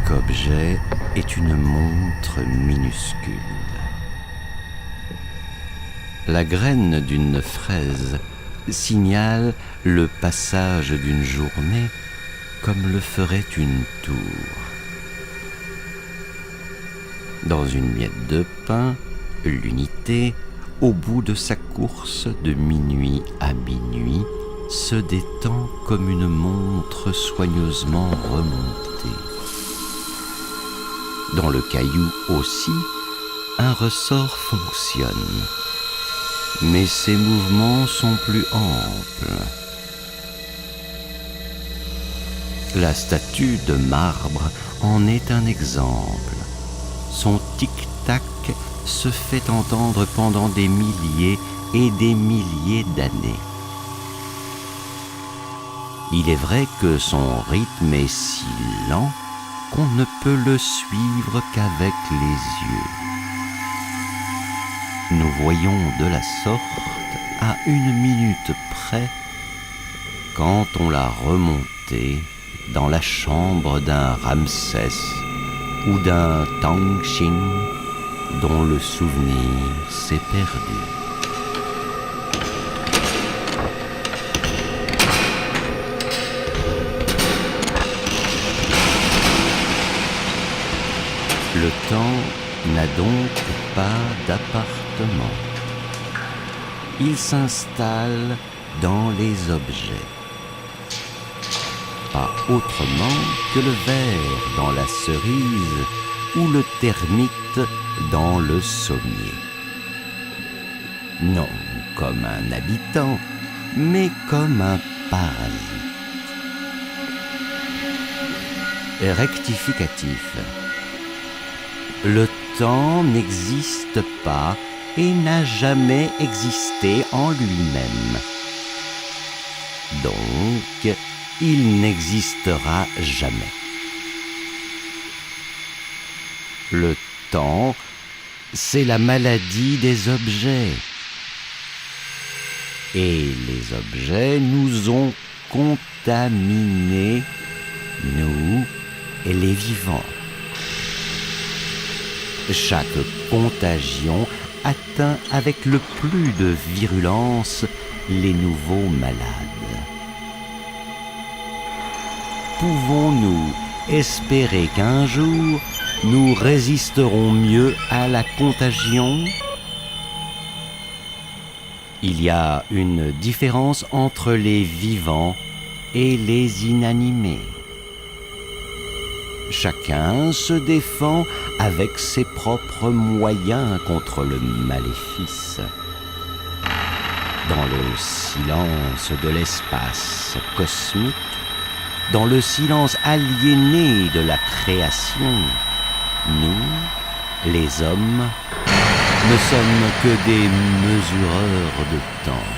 Chaque objet est une montre minuscule. La graine d'une fraise signale le passage d'une journée comme le ferait une tour. Dans une miette de pain, l'unité, au bout de sa course de minuit à minuit, se détend comme une montre soigneusement remontée. Dans le caillou aussi, un ressort fonctionne, mais ses mouvements sont plus amples. La statue de marbre en est un exemple. Son tic-tac se fait entendre pendant des milliers et des milliers d'années. Il est vrai que son rythme est si lent qu'on ne peut le suivre qu'avec les yeux. Nous voyons de la sorte, à une minute près, quand on l'a remontée dans la chambre d'un Ramsès ou d'un Tangxing dont le souvenir s'est perdu. Le temps n'a donc pas d'appartement. Il s'installe dans les objets. Pas autrement que le ver dans la cerise ou le termite dans le sommier. Non comme un habitant, mais comme un parasite. Rectificatif. Le temps n'existe pas et n'a jamais existé en lui-même. Donc, il n'existera jamais. Le temps, c'est la maladie des objets. Et les objets nous ont contaminés, nous et les vivants. Chaque contagion atteint avec le plus de virulence les nouveaux malades. Pouvons-nous espérer qu'un jour, nous résisterons mieux à la contagion ? Il y a une différence entre les vivants et les inanimés. Chacun se défend avec ses propres moyens contre le maléfice. Dans le silence de l'espace cosmique, dans le silence aliéné de la création, nous, les hommes, ne sommes que des mesureurs de temps,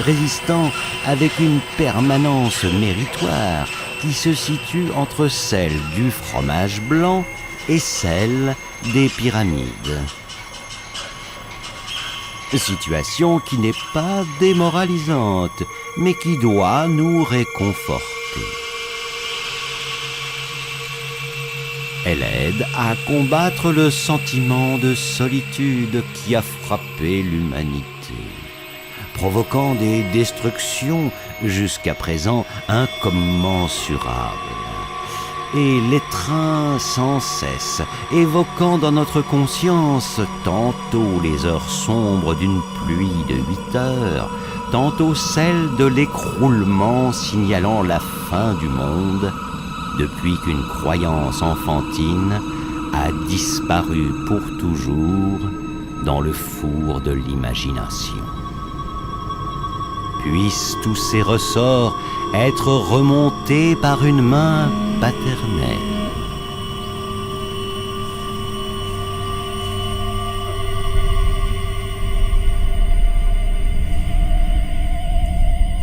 résistant avec une permanence méritoire qui se situe entre celle du fromage blanc et celle des pyramides. Situation qui n'est pas démoralisante, mais qui doit nous réconforter. Elle aide à combattre le sentiment de solitude qui a frappé l'humanité, provoquant des destructions jusqu'à présent incommensurables, et l'étreint sans cesse, évoquant dans notre conscience tantôt les heures sombres d'une pluie de 8 heures, tantôt celles de l'écroulement signalant la fin du monde, depuis qu'une croyance enfantine a disparu pour toujours dans le four de l'imagination. Puissent tous ces ressorts être remontés par une main paternelle.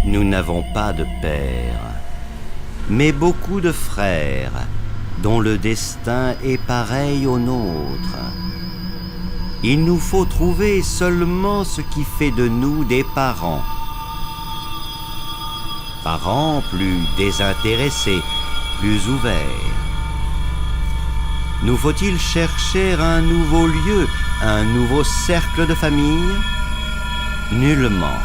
Nous n'avons pas de père, mais beaucoup de frères, dont le destin est pareil au nôtre. Il nous faut trouver seulement ce qui fait de nous des parents. Parents plus désintéressés, plus ouverts. Nous faut-il chercher un nouveau lieu, un nouveau cercle de famille? Nullement.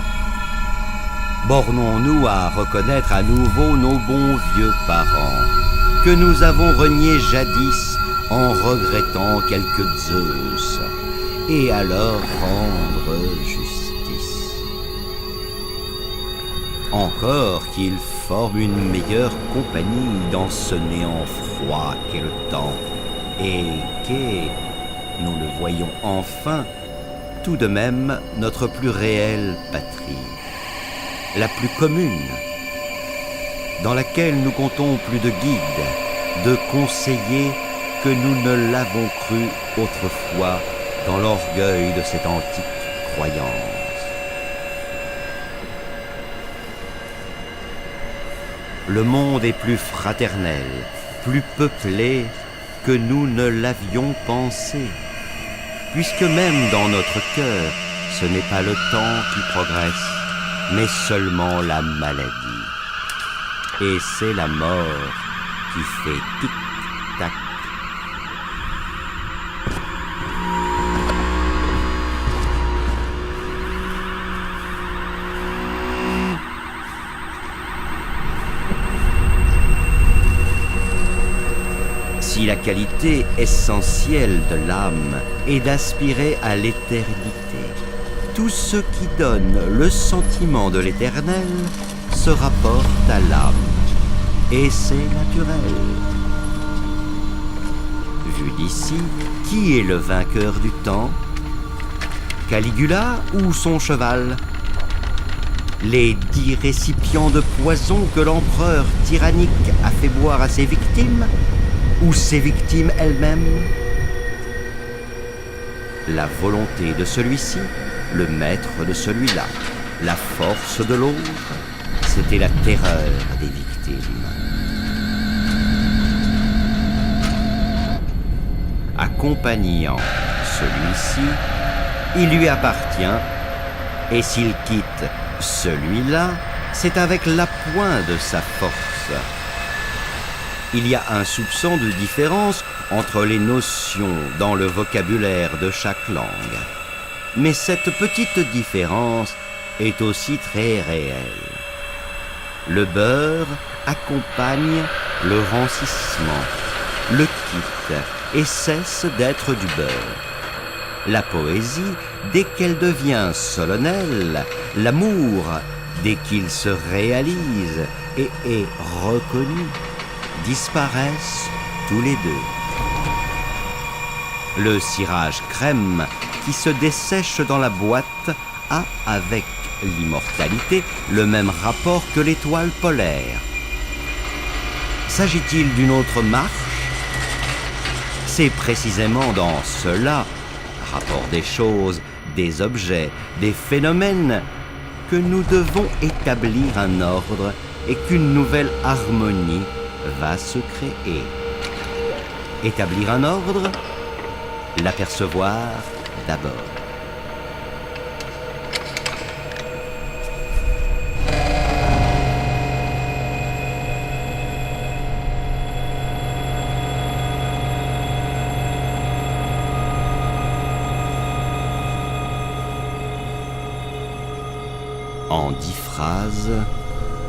Bornons-nous à reconnaître à nouveau nos bons vieux parents, que nous avons reniés jadis en regrettant quelques Zeus, et à leur rendre justice. Encore qu'ils forment une meilleure compagnie dans ce néant froid qu'est le temps, et qu'est, nous le voyons enfin, tout de même notre plus réelle patrie, la plus commune, dans laquelle nous comptons plus de guides, de conseillers que nous ne l'avons cru autrefois dans l'orgueil de cette antique croyance. Le monde est plus fraternel, plus peuplé que nous ne l'avions pensé, puisque même dans notre cœur, ce n'est pas le temps qui progresse, mais seulement la maladie. Et c'est la mort qui fait tic-tac. Si la qualité essentielle de l'âme est d'aspirer à l'éternité, tout ce qui donne le sentiment de l'éternel se rapporte à l'âme, et c'est naturel. Vu d'ici, qui est le vainqueur du temps? Caligula ou son cheval? Les 10 récipients de poison que l'empereur tyrannique a fait boire à ses victimes? Ou ses victimes elles-mêmes? La volonté de celui-ci, le maître de celui-là, la force de l'autre, c'était la terreur des victimes. Accompagnant celui-ci, il lui appartient, et s'il quitte celui-là, c'est avec l'appoint de sa force. Il y a un soupçon de différence entre les notions dans le vocabulaire de chaque langue. Mais cette petite différence est aussi très réelle. Le beurre accompagne le rancissement, le quitte et cesse d'être du beurre. La poésie, dès qu'elle devient solennelle, l'amour, dès qu'il se réalise et est reconnu, disparaissent tous les deux. Le cirage crème qui se dessèche dans la boîte a avec l'immortalité le même rapport que l'étoile polaire. S'agit-il d'une autre marche? C'est précisément dans cela, rapport des choses, des objets, des phénomènes, que nous devons établir un ordre et qu'une nouvelle harmonie va se créer. Établir un ordre, l'apercevoir d'abord. En 10 phrases,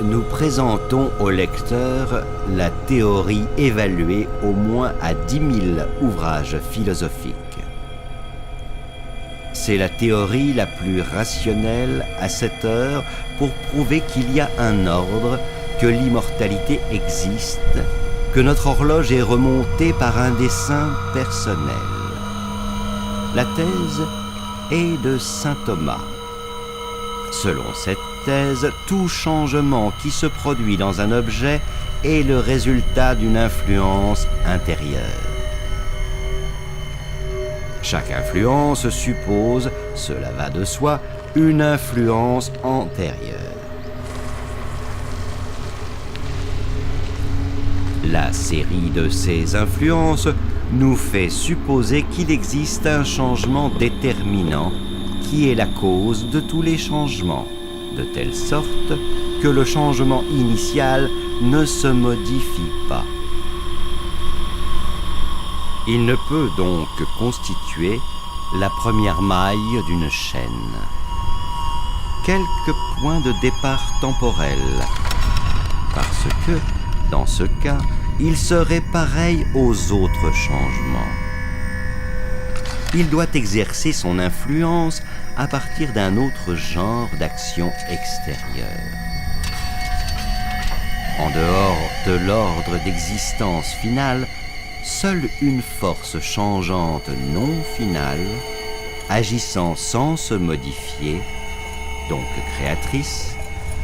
nous présentons au lecteur la théorie évaluée au moins à 10 000 ouvrages philosophiques. C'est la théorie la plus rationnelle à cette heure pour prouver qu'il y a un ordre, que l'immortalité existe, que notre horloge est remontée par un dessein personnel. La thèse est de saint Thomas. Selon cette thèse, tout changement qui se produit dans un objet est le résultat d'une influence intérieure. Chaque influence suppose, cela va de soi, une influence antérieure. La série de ces influences nous fait supposer qu'il existe un changement déterminant qui est la cause de tous les changements, de telle sorte que le changement initial ne se modifie pas. Il ne peut donc constituer la première maille d'une chaîne. Quelques points de départ temporels, parce que, dans ce cas, il serait pareil aux autres changements. Il doit exercer son influence à partir d'un autre genre d'action extérieure. En dehors de l'ordre d'existence finale, seule une force changeante non finale, agissant sans se modifier, donc créatrice,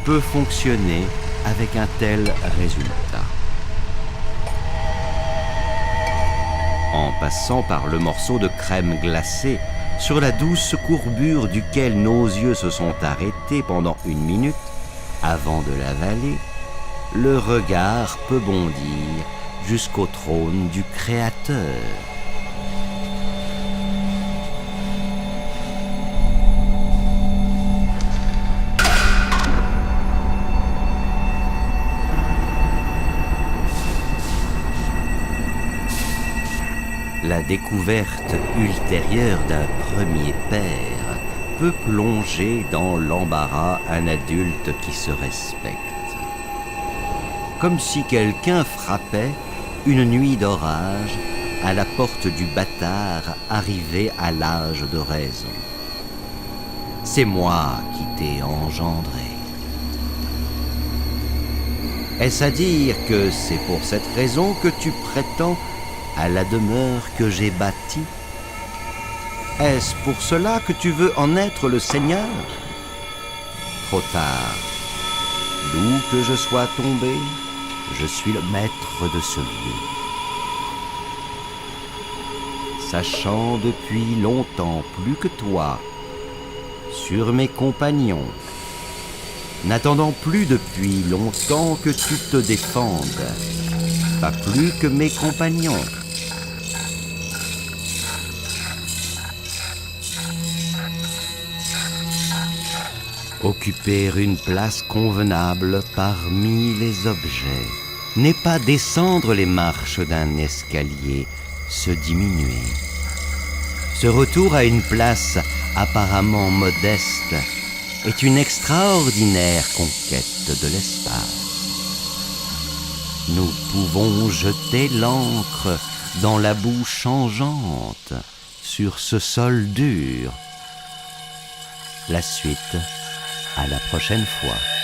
peut fonctionner avec un tel résultat. En passant par le morceau de crème glacée, sur la douce courbure duquel nos yeux se sont arrêtés pendant 1 minute, avant de l'avaler, le regard peut bondir jusqu'au trône du Créateur. La découverte ultérieure d'un premier père peut plonger dans l'embarras un adulte qui se respecte. Comme si quelqu'un frappait, une nuit d'orage, à la porte du bâtard arrivé à l'âge de raison. C'est moi qui t'ai engendré. Est-ce à dire que c'est pour cette raison que tu prétends à la demeure que j'ai bâtie? Est-ce pour cela que tu veux en être le Seigneur? Trop tard. D'où que je sois tombé, je suis le maître de ce lieu. Sachant depuis longtemps plus que toi sur mes compagnons, n'attendant plus depuis longtemps que tu te défendes, pas plus que mes compagnons. Occuper une place convenable parmi les objets n'est pas descendre les marches d'un escalier, se diminuer. Ce retour à une place apparemment modeste est une extraordinaire conquête de l'espace. Nous pouvons jeter l'encre dans la boue changeante sur ce sol dur. La suite à la prochaine fois.